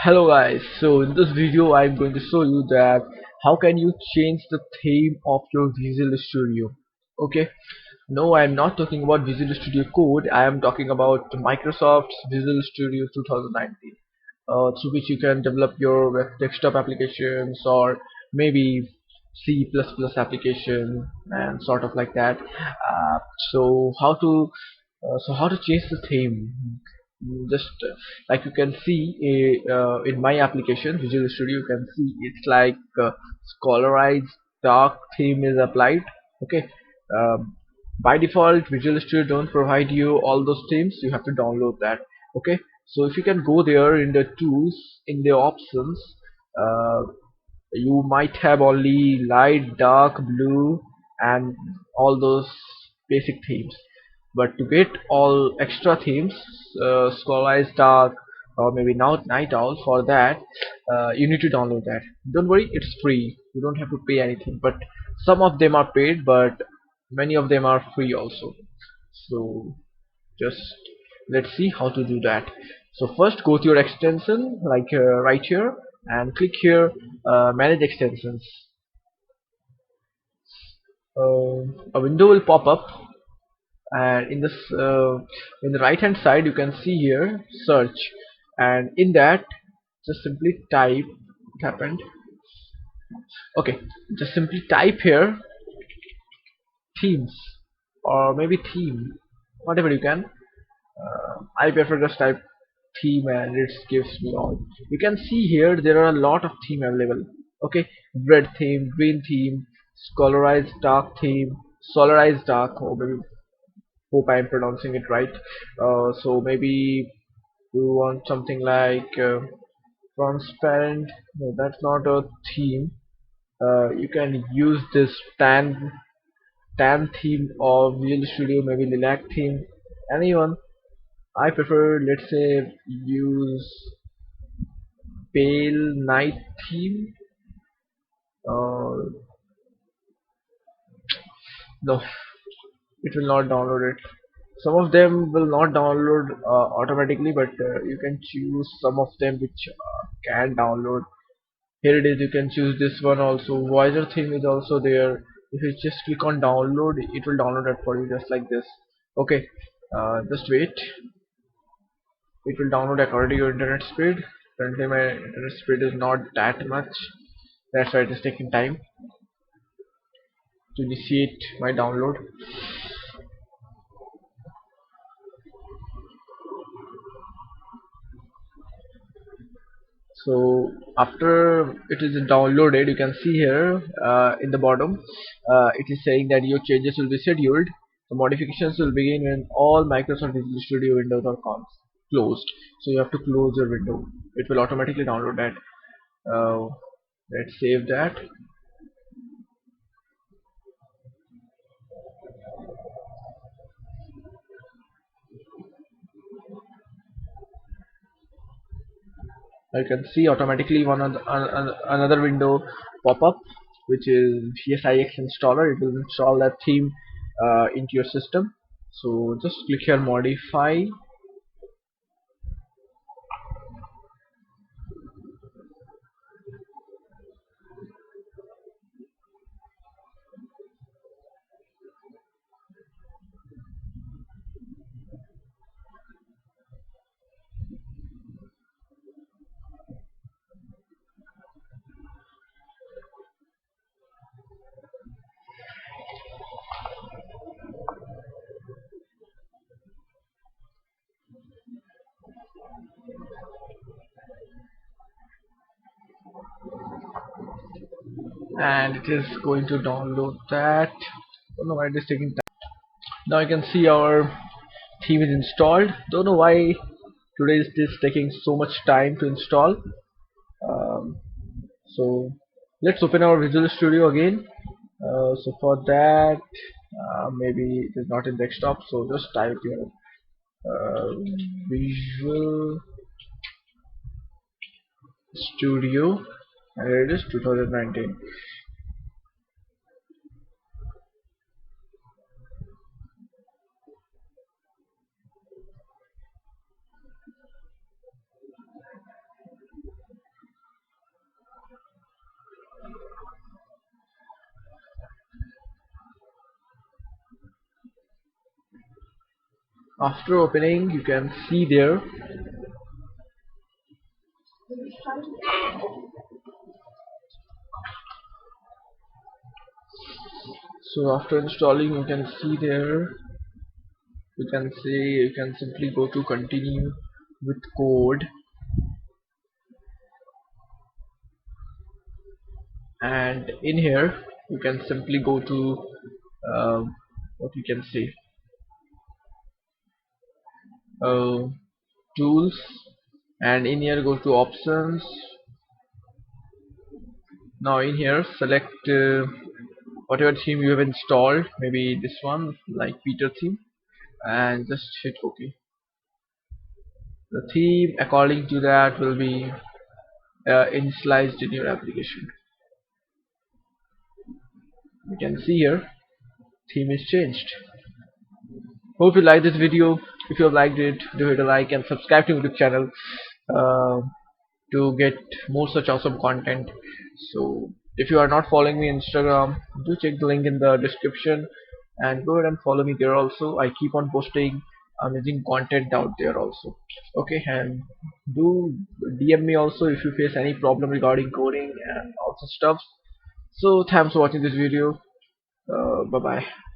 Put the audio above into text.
Hello guys, so in this video I'm going to show you that how can you change the theme of your Visual Studio. Okay, no, I'm not talking about Visual Studio Code. I am talking about Microsoft's Visual Studio 2019, through which you can develop your desktop applications or maybe C++ application and sort of like that. So how to change the theme? Just like you can see in my application Visual Studio, you can see it's like scholarized dark theme is applied. Okay, um, by default Visual Studio don't provide you all those themes. You have to download that. Okay, so if you can go there in the tools, in the options, uh, you might have only light, dark, blue and all those basic themes. But to get all extra themes, Scholar Dark or maybe now Night Owl, for that you need to download that. Don't worry, it's free. You don't have to pay anything. But some of them are paid, but many of them are free also. So just let's see how to do that. So first go to your extension, like right here, and click here, manage extensions. A window will pop up, and in the right hand side you can see here search, and in that just simply type what happened. Okay, just simply type here themes or maybe theme, whatever you can. I prefer just type theme and it gives me all. You can see here there are a lot of theme available. Okay, red theme, green theme, scholarized dark theme, solarized dark, or maybe, hope I am pronouncing it right. So maybe you want something like transparent. No, that's not a theme. You can use this tan theme or Visual Studio, maybe lilac theme, anyone. I prefer, let's say, use pale night theme. Uh, no, it will not download it. Some of them will not download automatically, but you can choose some of them which can download. Here it is, you can choose this one also. Voyager theme is also there. If you just click on download, it will download it for you just like this. Okay, just wait. It will download according to your internet speed. Currently my internet speed is not that much, that's why it is taking time to initiate my download. So after it is downloaded, you can see here in the bottom, it is saying that your changes will be scheduled. The modifications will begin when all Microsoft Visual Studio windows are closed. So you have to close your window. It will automatically download that. uh, let's save that. I can see automatically another window pop up, which is VSIX installer. It will install that theme into your system. So just click here modify, and it is going to download that. Don't know why it is taking time. Now you can see our theme is installed. Don't know why today is this taking so much time to install. um, so let's open our Visual Studio again. So for that, maybe it is not in desktop, so just type here uh, Visual Studio, and here it is 2019. After opening, you can see there. So after installing, you can see there. You can simply go to continue with code, and in here you can simply go to what you can say, uh, tools, and in here go to options. Now in here select whatever theme you have installed, maybe this one like Peter theme, and just hit OK. The theme according to that will be initialized in your application. You can see here theme is changed. Hope you like this video. If you have liked it, do hit a like and subscribe to the channel uh, to get more such awesome content. So if you are not following me on Instagram, do check the link in the description and go ahead and follow me there also. I keep on posting amazing content out there also. Okay, and do DM me also if you face any problem regarding coding and also stuff. So thanks for watching this video. Bye bye.